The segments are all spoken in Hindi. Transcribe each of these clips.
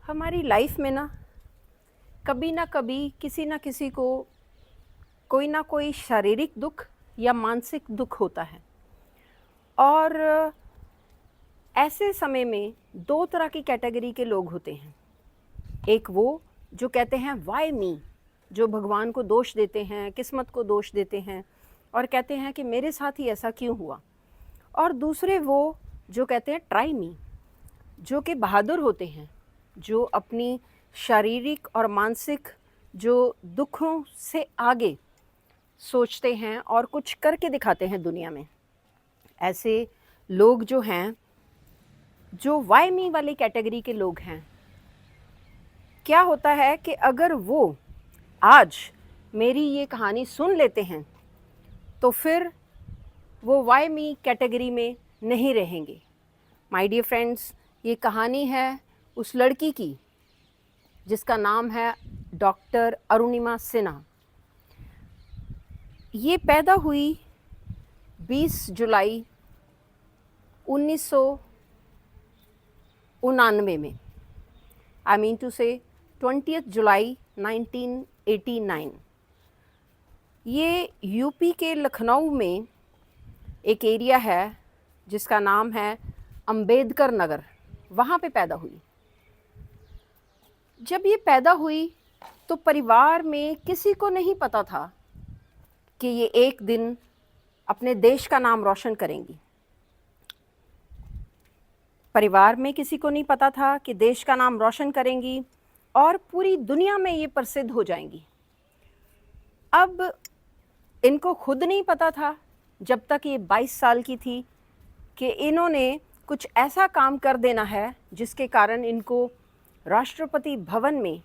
हमारी लाइफ में ना कभी किसी ना किसी को कोई ना कोई शारीरिक दुख या मानसिक दुख होता है। और ऐसे समय में दो तरह की कैटेगरी के लोग होते हैं। एक वो जो कहते हैं वाई मी, जो भगवान को दोष देते हैं, किस्मत को दोष देते हैं और कहते हैं कि मेरे साथ ही ऐसा क्यों हुआ। और दूसरे वो जो कहते हैं ट्राई मी, जो कि बहादुर होते हैं, जो अपनी शारीरिक और मानसिक जो दुखों से आगे सोचते हैं और कुछ करके दिखाते हैं दुनिया में। ऐसे लोग जो हैं, जो वाई मी वाली कैटेगरी के लोग हैं, क्या होता है कि अगर वो आज मेरी ये कहानी सुन लेते हैं तो फिर वो वाई मी कैटेगरी में नहीं रहेंगे। माय डियर फ्रेंड्स, ये कहानी है उस लड़की की जिसका नाम है डॉक्टर अरुणिमा सिन्हा। ये पैदा हुई 20 जुलाई 1999 में, आई मीन टू से 20 जुलाई 1989। ये यूपी के लखनऊ में एक एरिया है जिसका नाम है अंबेडकर नगर, वहाँ पे पैदा हुई। जब ये पैदा हुई तो परिवार में किसी को नहीं पता था कि ये एक दिन अपने देश का नाम रोशन करेंगी। परिवार में किसी को नहीं पता था कि देश का नाम रोशन करेंगी और पूरी दुनिया में ये प्रसिद्ध हो जाएंगी। अब इनको खुद नहीं पता था जब तक ये 22 साल की थी कि इन्होंने कुछ ऐसा काम कर देना है जिसके कारण इनको राष्ट्रपति भवन में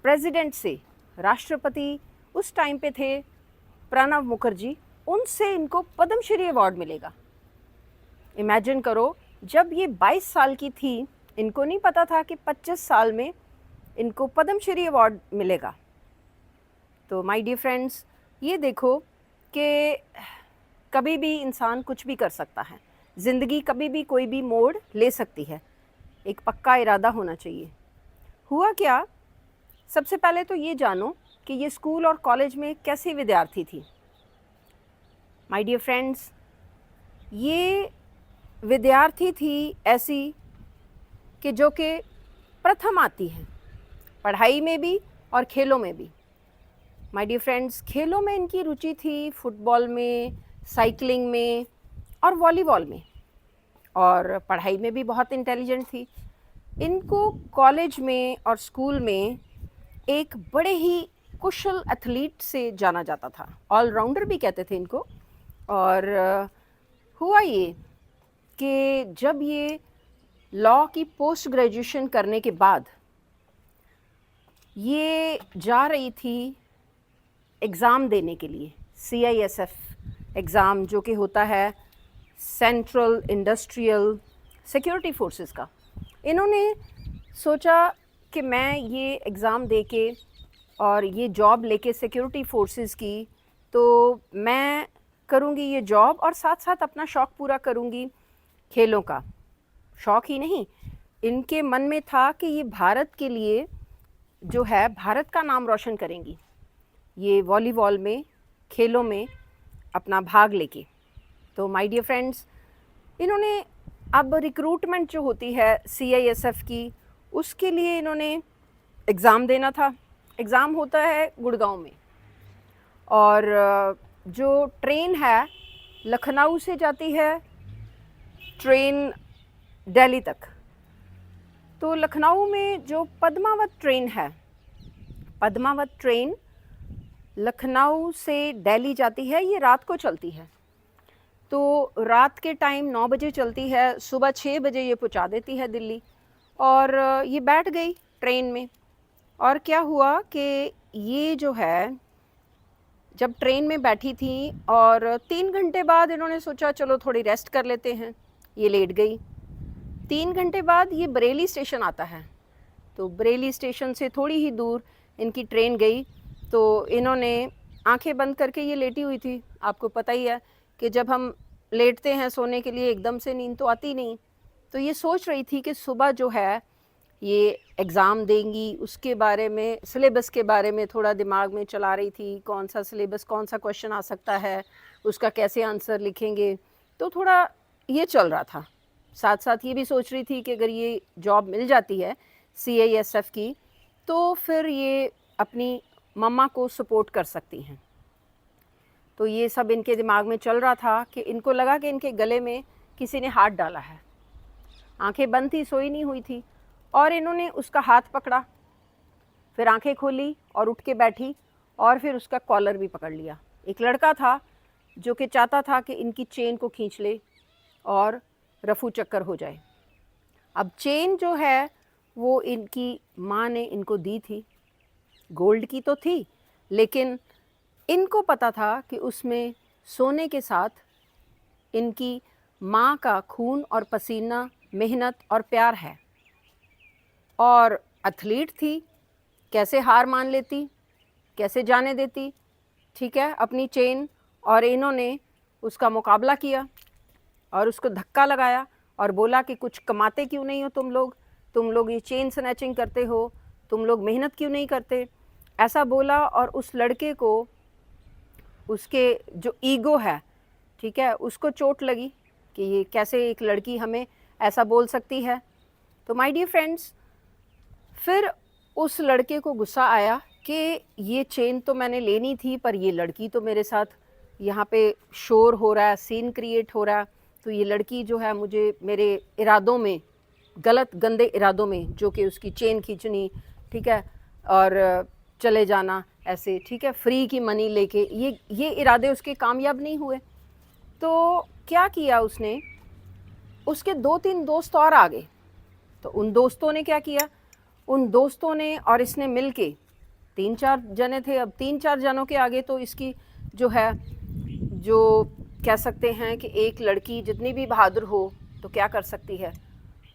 प्रेसिडेंट से, राष्ट्रपति उस टाइम पे थे प्रणब मुखर्जी, उनसे इनको पद्मश्री अवार्ड मिलेगा। इमेजिन करो, जब ये 22 साल की थी, इनको नहीं पता था कि 25 साल में इनको पद्मश्री अवार्ड मिलेगा। तो माय डियर फ्रेंड्स, ये देखो कि कभी भी इंसान कुछ भी कर सकता है। ज़िंदगी कभी भी कोई भी मोड़ ले सकती है, एक पक्का इरादा होना चाहिए। हुआ क्या, सबसे पहले तो ये जानो कि ये स्कूल और कॉलेज में कैसी विद्यार्थी थी। माय डियर फ्रेंड्स, ये विद्यार्थी थी ऐसी कि जो कि प्रथम आती है, पढ़ाई में भी और खेलों में भी। माय डियर फ्रेंड्स, खेलों में इनकी रुचि थी, फुटबॉल में, साइकिलिंग में और वॉलीबॉल में, और पढ़ाई में भी बहुत इंटेलिजेंट थी। इनको कॉलेज में और स्कूल में एक बड़े ही कुशल एथलीट से जाना जाता था, ऑलराउंडर भी कहते थे इनको। और हुआ ये कि जब ये लॉ की पोस्ट ग्रेजुएशन करने के बाद ये जा रही थी एग्ज़ाम देने के लिए, CISF एग्ज़ाम, जो कि होता है सेंट्रल इंडस्ट्रियल सिक्योरिटी फोर्सेस का। इन्होंने सोचा कि मैं ये एग्ज़ाम दे के और ये जॉब लेके सिक्योरिटी फोर्सेस की, तो मैं करूँगी ये जॉब और साथ साथ अपना शौक़ पूरा करूँगी खेलों का। शौक़ ही नहीं, इनके मन में था कि ये भारत के लिए जो है, भारत का नाम रोशन करेंगी ये वॉलीबॉल में, खेलों में अपना भाग लेके। तो माय डियर फ्रेंड्स, इन्होंने अब रिक्रूटमेंट जो होती है CISF की, उसके लिए इन्होंने एग्ज़ाम देना था। एग्ज़ाम होता है गुड़गांव में, और जो ट्रेन है लखनऊ से जाती है ट्रेन दिल्ली तक। तो लखनऊ में जो पद्मावत ट्रेन है, पद्मावत ट्रेन लखनऊ से दिल्ली जाती है, ये रात को चलती है। तो रात के टाइम 9 बजे चलती है, सुबह 6 बजे ये पहुंचा देती है दिल्ली। और ये बैठ गई ट्रेन में, और क्या हुआ कि ये जो है, जब ट्रेन में बैठी थी और 3 घंटे बाद इन्होंने सोचा चलो थोड़ी रेस्ट कर लेते हैं, ये लेट गई। 3 घंटे बाद ये बरेली स्टेशन आता है, तो बरेली स्टेशन से थोड़ी ही दूर इनकी ट्रेन गई। तो इन्होंने आंखें बंद करके, ये लेटी हुई थी, आपको पता ही है कि जब हम लेटते हैं सोने के लिए एकदम से नींद तो आती नहीं। तो ये सोच रही थी कि सुबह जो है ये एग्ज़ाम देंगी उसके बारे में, सिलेबस के बारे में थोड़ा दिमाग में चला रही थी, कौन सा सिलेबस, कौन सा क्वेश्चन आ सकता है, उसका कैसे आंसर लिखेंगे, तो थोड़ा ये चल रहा था। साथ साथ ये भी सोच रही थी कि अगर ये जॉब मिल जाती है CISF की, तो फिर ये अपनी मम्मा को सपोर्ट कर सकती हैं। तो ये सब इनके दिमाग में चल रहा था कि इनको लगा कि इनके गले में किसी ने हाथ डाला है। आंखें बंद थी, सोई नहीं हुई थी, और इन्होंने उसका हाथ पकड़ा, फिर आंखें खोली और उठ के बैठी, और फिर उसका कॉलर भी पकड़ लिया। एक लड़का था जो कि चाहता था कि इनकी चेन को खींच ले और रफू चक्कर हो जाए। अब चेन जो है वो इनकी माँ ने इनको दी थी, गोल्ड की तो थी, लेकिन इनको पता था कि उसमें सोने के साथ इनकी माँ का खून और पसीना, मेहनत और प्यार है। और एथलीट थी, कैसे हार मान लेती, कैसे जाने देती, ठीक है, अपनी चेन। और इन्होंने उसका मुकाबला किया और उसको धक्का लगाया और बोला कि कुछ कमाते क्यों नहीं हो तुम लोग ये चेन स्नैचिंग करते हो, तुम लोग मेहनत क्यों नहीं करते, ऐसा बोला। और उस लड़के को उसके जो ईगो है, ठीक है, उसको चोट लगी कि ये कैसे एक लड़की हमें ऐसा बोल सकती है। तो माय डियर फ्रेंड्स, फिर उस लड़के को गुस्सा आया कि ये चेन तो मैंने लेनी थी, पर ये लड़की तो मेरे साथ यहाँ पे शोर हो रहा है, सीन क्रिएट हो रहा है, तो ये लड़की जो है मुझे मेरे इरादों में, गलत गंदे इरादों में, जो कि उसकी चेन खींचनी, ठीक है, और चले जाना ऐसे, ठीक है, फ्री की मनी लेके, ये इरादे उसके कामयाब नहीं हुए। तो क्या किया उसने, उसके 2-3 दोस्त और आ गए। तो उन दोस्तों ने क्या किया, उन दोस्तों ने और इसने मिल के, 3-4 जने थे, अब 3-4 जनों के आगे तो इसकी जो है, जो कह सकते हैं कि एक लड़की जितनी भी बहादुर हो तो क्या कर सकती है,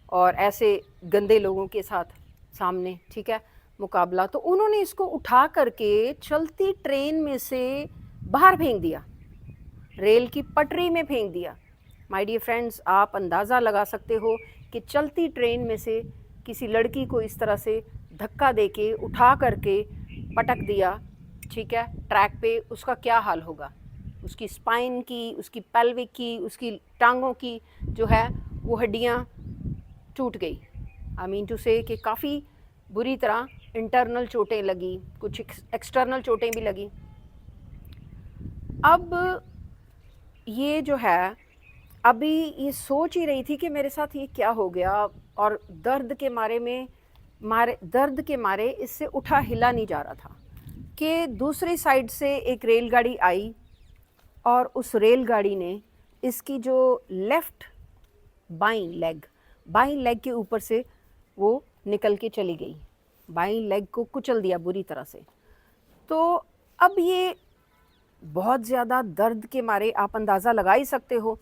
और ऐसे गंदे लोगों के साथ सामने, ठीक है, मुकाबला। तो उन्होंने इसको उठा करके चलती ट्रेन में से बाहर फेंक दिया, रेल की पटरी में फेंक दिया। माय डियर फ्रेंड्स, आप अंदाज़ा लगा सकते हो कि चलती ट्रेन में से किसी लड़की को इस तरह से धक्का देके उठा करके पटक दिया, ठीक है, ट्रैक पे, उसका क्या हाल होगा। उसकी स्पाइन की, उसकी पेल्विक की, उसकी टांगों की जो है वो हड्डियाँ टूट गई। आई मीन टू से कि काफ़ी बुरी तरह इंटरनल चोटें लगी, कुछ एक्सटर्नल चोटें भी लगी। अब ये जो है, अभी ये सोच ही रही थी कि मेरे साथ ये क्या हो गया, और दर्द के मारे इससे उठा हिला नहीं जा रहा था कि दूसरी साइड से एक रेलगाड़ी आई, और उस रेलगाड़ी ने इसकी जो लेफ़्ट बाईं लेग के ऊपर से वो निकल के चली गई, बाईं लेग को कुचल दिया बुरी तरह से। तो अब ये बहुत ज़्यादा दर्द के मारे, आप अंदाज़ा लगा ही सकते हो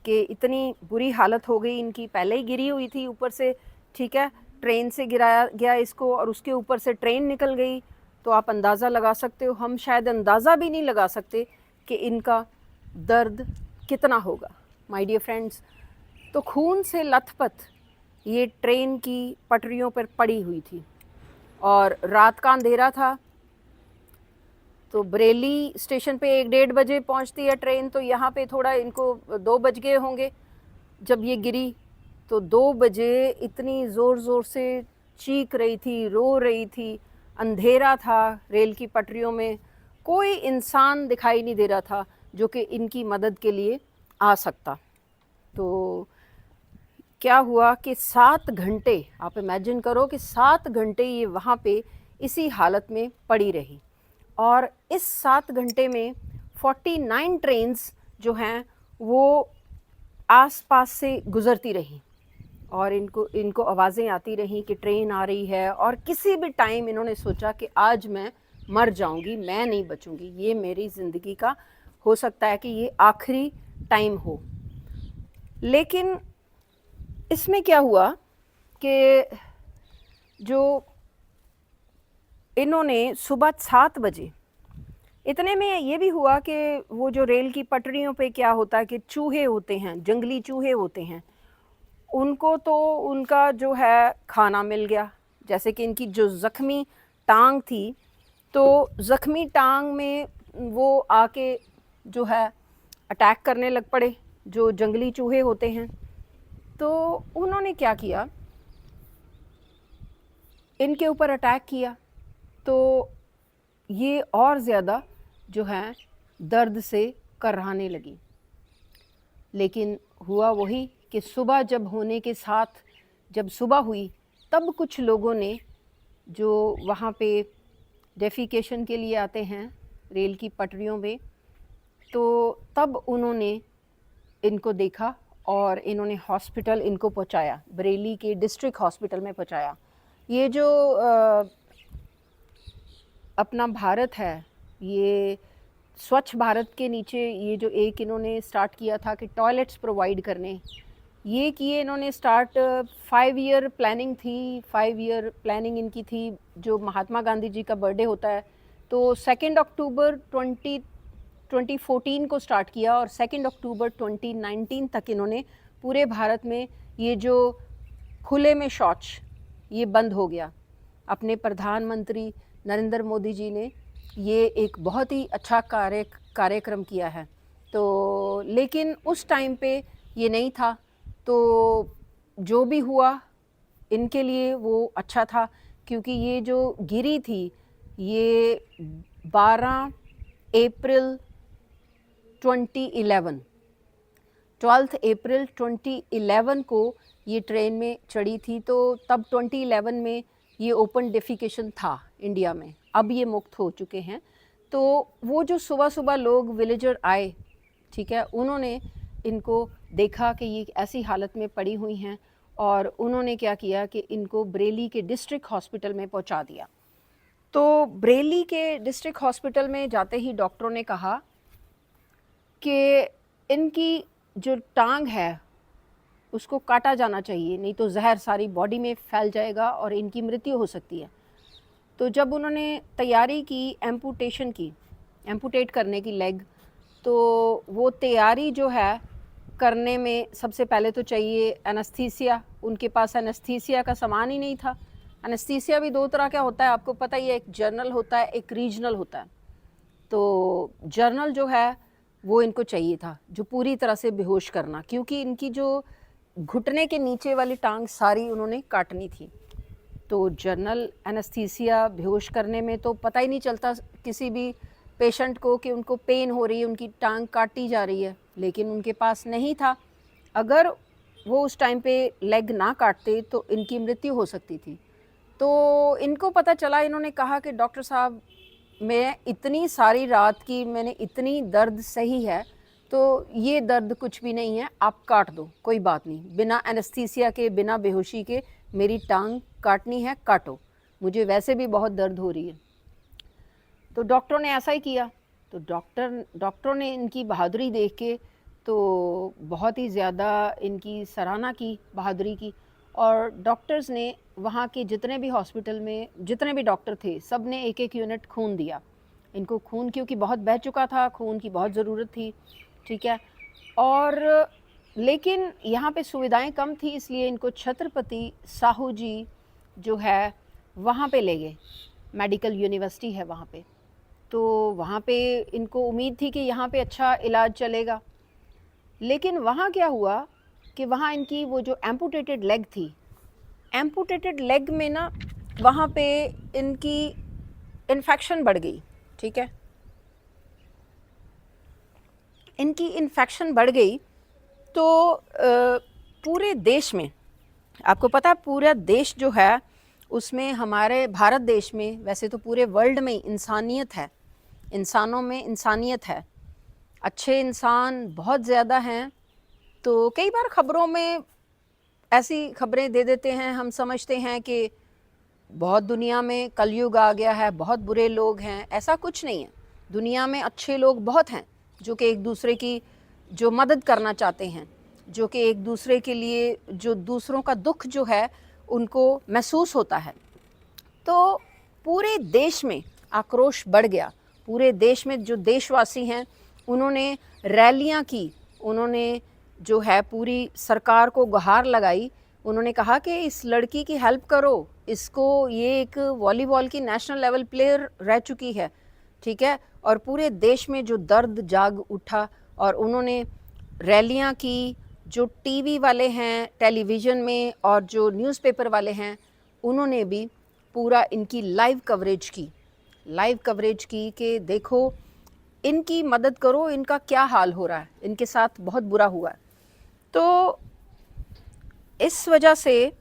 कि इतनी बुरी हालत हो गई इनकी, पहले ही गिरी हुई थी ऊपर से, ठीक है, ट्रेन से गिराया गया इसको, और उसके ऊपर से ट्रेन निकल गई। तो आप अंदाज़ा लगा सकते हो, हम शायद अंदाज़ा भी नहीं लगा सकते कि इनका दर्द कितना होगा। माय डियर फ्रेंड्स, तो खून से लथपथ ये ट्रेन की पटरियों पर पड़ी हुई थी, और रात का अंधेरा था। तो बरेली स्टेशन पे 1-1:30 बजे पहुंचती है ट्रेन, तो यहाँ पे थोड़ा इनको 2 बज गए होंगे जब ये गिरी। तो 2 बजे इतनी ज़ोर ज़ोर से चीख रही थी, रो रही थी, अंधेरा था, रेल की पटरियों में कोई इंसान दिखाई नहीं दे रहा था जो कि इनकी मदद के लिए आ सकता। तो क्या हुआ कि 7 घंटे, आप इमेजिन करो कि 7 घंटे ये वहाँ पे इसी हालत में पड़ी रही, और इस 7 घंटे में 49 ट्रेन्स जो हैं वो आसपास से गुज़रती रहीं, और इनको आवाज़ें आती रहीं कि ट्रेन आ रही है। और किसी भी टाइम इन्होंने सोचा कि आज मैं मर जाऊंगी, मैं नहीं बचूंगी, ये मेरी ज़िंदगी का हो सकता है कि ये आखिरी टाइम हो। लेकिन इसमें क्या हुआ कि जो इन्होंने सुबह 7 बजे, इतने में ये भी हुआ कि वो जो रेल की पटरियों पे क्या होता है कि चूहे होते हैं, जंगली चूहे होते हैं, उनको तो उनका जो है खाना मिल गया, जैसे कि इनकी जो ज़ख्मी टांग थी, तो ज़ख्मी टांग में वो आके जो है अटैक करने लग पड़े, जो जंगली चूहे होते हैं। तो उन्होंने क्या किया, इनके ऊपर अटैक किया, तो ये और ज़्यादा जो है दर्द से कराहने लगी। लेकिन हुआ वही कि सुबह जब होने के साथ, जब सुबह हुई, तब कुछ लोगों ने जो वहाँ पे डेफिकेशन के लिए आते हैं रेल की पटरियों में, तो तब उन्होंने इनको देखा और इन्होंने हॉस्पिटल इनको पहुँचाया, बरेली के डिस्ट्रिक्ट हॉस्पिटल में पहुँचाया। ये जो अपना भारत है, ये स्वच्छ भारत के नीचे ये जो एक इन्होंने स्टार्ट किया था कि टॉयलेट्स प्रोवाइड करने, ये किए इन्होंने स्टार्ट। 5 ईयर प्लानिंग थी, 5 ईयर प्लानिंग इनकी थी। जो महात्मा गांधी जी का बर्थडे होता है, तो 2 अक्टूबर 2014 को स्टार्ट किया और 2 अक्टूबर 2019 तक इन्होंने पूरे भारत में ये जो खुले में शौच ये बंद हो गया। अपने प्रधानमंत्री नरेंद्र मोदी जी ने ये एक बहुत ही अच्छा कार्यक्रम किया है। तो लेकिन उस टाइम पे ये नहीं था, तो जो भी हुआ इनके लिए वो अच्छा था, क्योंकि ये जो गिरी थी ये 12 अप्रैल 2011, 12 अप्रैल 2011 को ये ट्रेन में चढ़ी थी। तो तब 2011 में ये ओपन डेफिकेशन था इंडिया में, अब ये मुक्त हो चुके हैं। तो वो जो सुबह सुबह लोग विलेजर आए, ठीक है, उन्होंने इनको देखा कि ये ऐसी हालत में पड़ी हुई हैं और उन्होंने क्या किया कि इनको बरेली के डिस्ट्रिक्ट हॉस्पिटल में पहुंचा दिया। तो बरेली के डिस्ट्रिक्ट हॉस्पिटल में जाते ही डॉक्टरों ने कहा कि इनकी जो टांग है उसको काटा जाना चाहिए, नहीं तो जहर सारी बॉडी में फैल जाएगा और इनकी मृत्यु हो सकती है। तो जब उन्होंने तैयारी की एम्पुटेशन की, एम्पुटेट करने की लेग, तो वो तैयारी जो है करने में सबसे पहले तो चाहिए एनेस्थीसिया। उनके पास एनेस्थीसिया का सामान ही नहीं था। एनेस्थीसिया भी 2 तरह का होता है, आपको पता ही है, एक जनरल होता है, एक रीजनल होता है। तो जनरल जो है वो इनको चाहिए था, जो पूरी तरह से बेहोश करना, क्योंकि इनकी जो घुटने के नीचे वाली टांग सारी उन्होंने काटनी थी। तो जनरल एनेस्थीसिया बेहोश करने में तो पता ही नहीं चलता किसी भी पेशेंट को कि उनको पेन हो रही है, उनकी टांग काटी जा रही है, लेकिन उनके पास नहीं था। अगर वो उस टाइम पे लेग ना काटते तो इनकी मृत्यु हो सकती थी। तो इनको पता चला, इन्होंने कहा कि डॉक्टर साहब, मैं इतनी सारी रात की मैंने इतनी दर्द सही है, तो ये दर्द कुछ भी नहीं है, आप काट दो, कोई बात नहीं, बिना एनेस्थीसिया के, बिना बेहोशी के मेरी टांग काटनी है, काटो, मुझे वैसे भी बहुत दर्द हो रही है। तो डॉक्टरों ने ऐसा ही किया। तो डॉक्टरों ने इनकी बहादुरी देख के तो बहुत ही ज़्यादा इनकी सराहना की, बहादुरी की। और डॉक्टर्स ने वहाँ के जितने भी हॉस्पिटल में जितने भी डॉक्टर थे, सब ने 1-1 यूनिट खून दिया इनको। खून क्योंकि बहुत बह चुका था, खून की बहुत ज़रूरत थी, ठीक है। और लेकिन यहाँ पे सुविधाएं कम थी, इसलिए इनको छत्रपति साहू जी जो है वहाँ पे ले गए, मेडिकल यूनिवर्सिटी है वहाँ पे। तो वहाँ पे इनको उम्मीद थी कि यहाँ पे अच्छा इलाज चलेगा। लेकिन वहाँ क्या हुआ कि वहाँ इनकी वो जो एम्पुटेटेड लेग थी, एम्पुटेटेड लेग में ना वहाँ पे इनकी इन्फेक्शन बढ़ गई, ठीक है, इनकी इन्फेक्शन बढ़ गई। तो पूरे देश में, आपको पता है पूरा देश जो है उसमें, हमारे भारत देश में, वैसे तो पूरे वर्ल्ड में इंसानियत है, इंसानों में इंसानियत है, अच्छे इंसान बहुत ज़्यादा हैं। तो कई बार ख़बरों में ऐसी खबरें दे देते हैं, हम समझते हैं कि बहुत दुनिया में कलयुग आ गया है, बहुत बुरे लोग हैं। ऐसा कुछ नहीं है, दुनिया में अच्छे लोग बहुत हैं जो कि एक दूसरे की जो मदद करना चाहते हैं, जो कि एक दूसरे के लिए, जो दूसरों का दुख जो है उनको महसूस होता है। तो पूरे देश में आक्रोश बढ़ गया। पूरे देश में जो देशवासी हैं उन्होंने रैलियां की, उन्होंने जो है पूरी सरकार को गुहार लगाई उन्होंने कहा कि इस लड़की की हेल्प करो, इसको, ये एक वॉलीबॉल की नेशनल लेवल प्लेयर रह चुकी है, ठीक है। और पूरे देश में जो दर्द जाग उठा और उन्होंने रैलियां की, जो टीवी वाले हैं टेलीविज़न में और जो न्यूज़पेपर वाले हैं उन्होंने भी पूरा इनकी लाइव कवरेज की कि देखो इनकी मदद करो, इनका क्या हाल हो रहा है, इनके साथ बहुत बुरा हुआ है। तो इस वजह से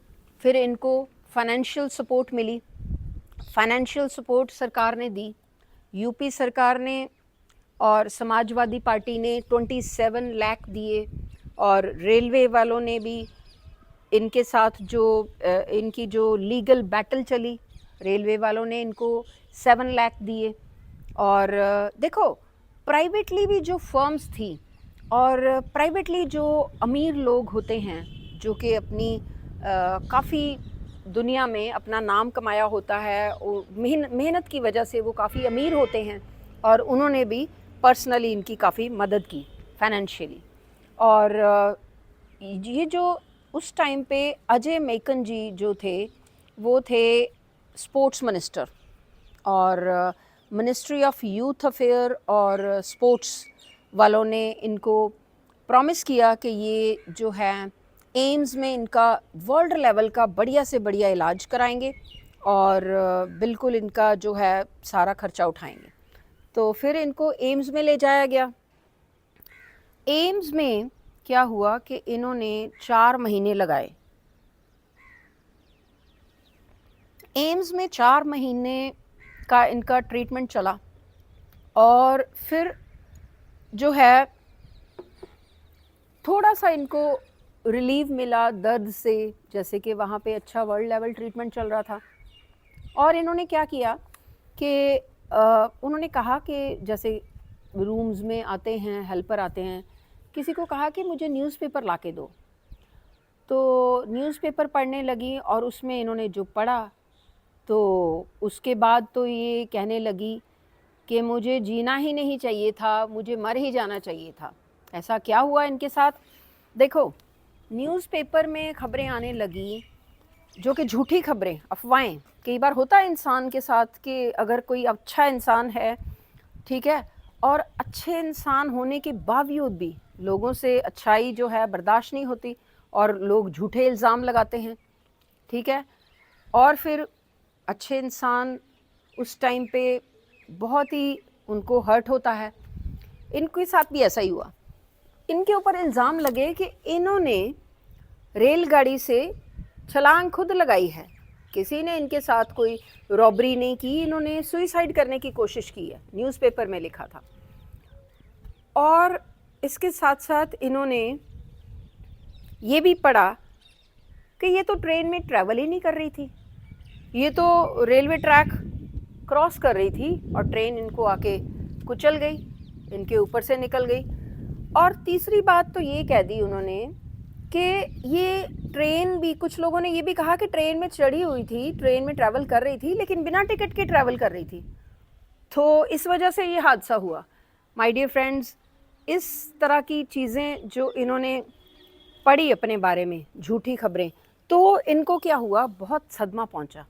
फिर इनको फाइनेंशियल सपोर्ट मिली, फाइनेंशियल सपोर्ट सरकार ने दी, यूपी सरकार ने और समाजवादी पार्टी ने 27 लाख दिए, और रेलवे वालों ने भी इनके साथ जो इनकी जो लीगल बैटल चली, रेलवे वालों ने इनको 7 लाख दिए। और देखो प्राइवेटली भी जो फर्म्स थी और प्राइवेटली जो अमीर लोग होते हैं जो कि अपनी काफ़ी दुनिया में अपना नाम कमाया होता है, मेहनत की वजह से वो काफ़ी अमीर होते हैं, और उन्होंने भी पर्सनली इनकी काफ़ी मदद की फाइनेंशियली। और ये जो उस टाइम पे अजय मेकन जी जो थे वो थे स्पोर्ट्स मिनिस्टर, और मिनिस्ट्री ऑफ यूथ अफेयर और स्पोर्ट्स वालों ने इनको प्रॉमिस किया कि ये जो है एम्स में इनका वर्ल्ड लेवल का बढ़िया से बढ़िया इलाज कराएंगे और बिल्कुल इनका जो है सारा खर्चा उठाएंगे। तो फिर इनको एम्स में ले जाया गया। एम्स में क्या हुआ कि इन्होंने 4 महीने लगाए। एम्स में 4 महीने का इनका ट्रीटमेंट चला, और फिर जो है थोड़ा सा इनको रिलीव मिला दर्द से, जैसे कि वहाँ पे अच्छा वर्ल्ड लेवल ट्रीटमेंट चल रहा था। और इन्होंने क्या किया कि उन्होंने कहा कि जैसे रूम्स में आते हैं, हेल्पर आते हैं, किसी को कहा कि मुझे न्यूज़पेपर ला के दो, तो न्यूज़पेपर पढ़ने लगी, और उसमें इन्होंने जो पढ़ा तो उसके बाद तो ये कहने लगी कि मुझे जीना ही नहीं चाहिए था, मुझे मर ही जाना चाहिए था। ऐसा क्या हुआ इनके साथ? देखो न्यूज़पेपर में खबरें आने लगी जो कि झूठी खबरें, अफवाहें। कई बार होता है इंसान के साथ कि अगर कोई अच्छा इंसान है, ठीक है, और अच्छे इंसान होने के बावजूद भी लोगों से अच्छाई जो है बर्दाश्त नहीं होती और लोग झूठे इल्ज़ाम लगाते हैं, ठीक है। और फिर अच्छे इंसान उस टाइम पे बहुत ही उनको हर्ट होता है। इनके साथ भी ऐसा ही हुआ। इनके ऊपर इल्ज़ाम लगे कि इन्होंने रेलगाड़ी से छलांग खुद लगाई है, किसी ने इनके साथ कोई रॉबरी नहीं की, इन्होंने सुसाइड करने की कोशिश की है, न्यूज़पेपर में लिखा था। और इसके साथ साथ इन्होंने ये भी पढ़ा कि ये तो ट्रेन में ट्रैवल ही नहीं कर रही थी, ये तो रेलवे ट्रैक क्रॉस कर रही थी और ट्रेन इनको आके कुचल गई, इनके ऊपर से निकल गई। और तीसरी बात तो ये कह दी उन्होंने कि ये ट्रेन भी, कुछ लोगों ने ये भी कहा कि ट्रेन में चढ़ी हुई थी, ट्रेन में ट्रैवल कर रही थी, लेकिन बिना टिकट के ट्रैवल कर रही थी, तो इस वजह से ये हादसा हुआ। माय डियर फ्रेंड्स, इस तरह की चीज़ें जो इन्होंने पढ़ी अपने बारे में, झूठी खबरें, तो इनको क्या हुआ, बहुत सदमा पहुंचा।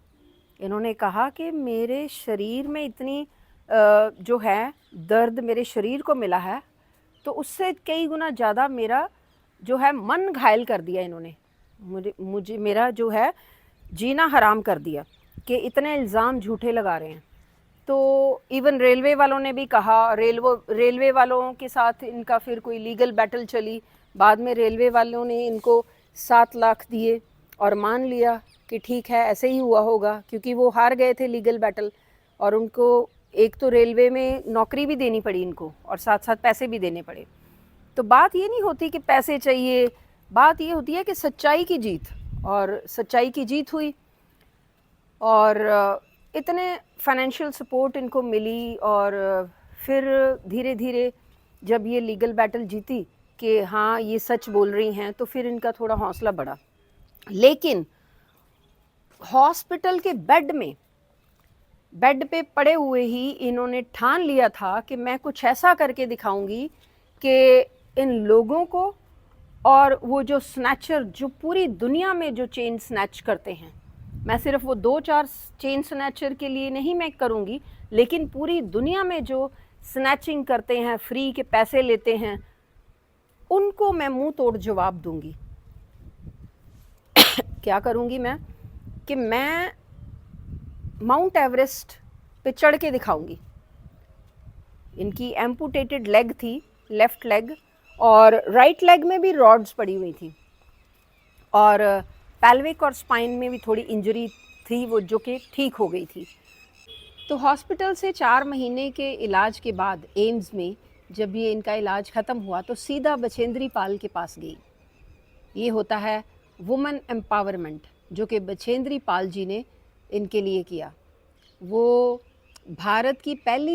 इन्होंने कहा कि मेरे शरीर में इतनी जो है दर्द मेरे शरीर को मिला है, तो उससे कई गुना ज़्यादा मेरा जो है मन घायल कर दिया इन्होंने, मुझे मेरा जो है जीना हराम कर दिया कि इतने इल्ज़ाम झूठे लगा रहे हैं। तो इवन रेलवे वालों ने भी कहा, रेलवे वालों के साथ इनका फिर कोई लीगल बैटल चली, बाद में रेलवे वालों ने इनको 7 लाख दिए और मान लिया कि ठीक है ऐसे ही हुआ होगा, क्योंकि वो हार गए थे लीगल बैटल, और उनको एक तो रेलवे में नौकरी भी देनी पड़ी इनको और साथ साथ पैसे भी देने पड़े। तो बात ये नहीं होती कि पैसे चाहिए, बात ये होती है कि सच्चाई की जीत, और सच्चाई की जीत हुई। और इतने फाइनेंशियल सपोर्ट इनको मिली, और फिर धीरे धीरे जब ये लीगल बैटल जीती कि हाँ ये सच बोल रही हैं, तो फिर इनका थोड़ा हौसला बढ़ा। लेकिन हॉस्पिटल के बेड पे पड़े हुए ही इन्होंने ठान लिया था कि मैं कुछ ऐसा करके दिखाऊंगी कि इन लोगों को और वो जो स्नैचर जो पूरी दुनिया में जो चेन स्नैच करते हैं, मैं सिर्फ वो 2-4 चेन स्नैचर के लिए नहीं मैं करूँगी, लेकिन पूरी दुनिया में जो स्नैचिंग करते हैं, फ्री के पैसे लेते हैं, उनको मैं मुंह तोड़ जवाब दूंगी। क्या करूंगी मैं कि मैं माउंट एवरेस्ट पे चढ़ के दिखाऊंगी। इनकी एम्पुटेटेड लेग थी, लेफ्ट लेग, और राइट लेग में भी रॉड्स पड़ी हुई थी, और पैल्विक और स्पाइन में भी थोड़ी इंजरी थी वो, जो कि ठीक हो गई थी। तो हॉस्पिटल से 4 महीने के इलाज के बाद एम्स में जब ये इनका इलाज ख़त्म हुआ तो सीधा बछेंद्री पाल के पास गई। ये होता है वुमेन एम्पावरमेंट, जो कि बछेंद्री पाल जी ने इनके लिए किया। वो भारत की पहली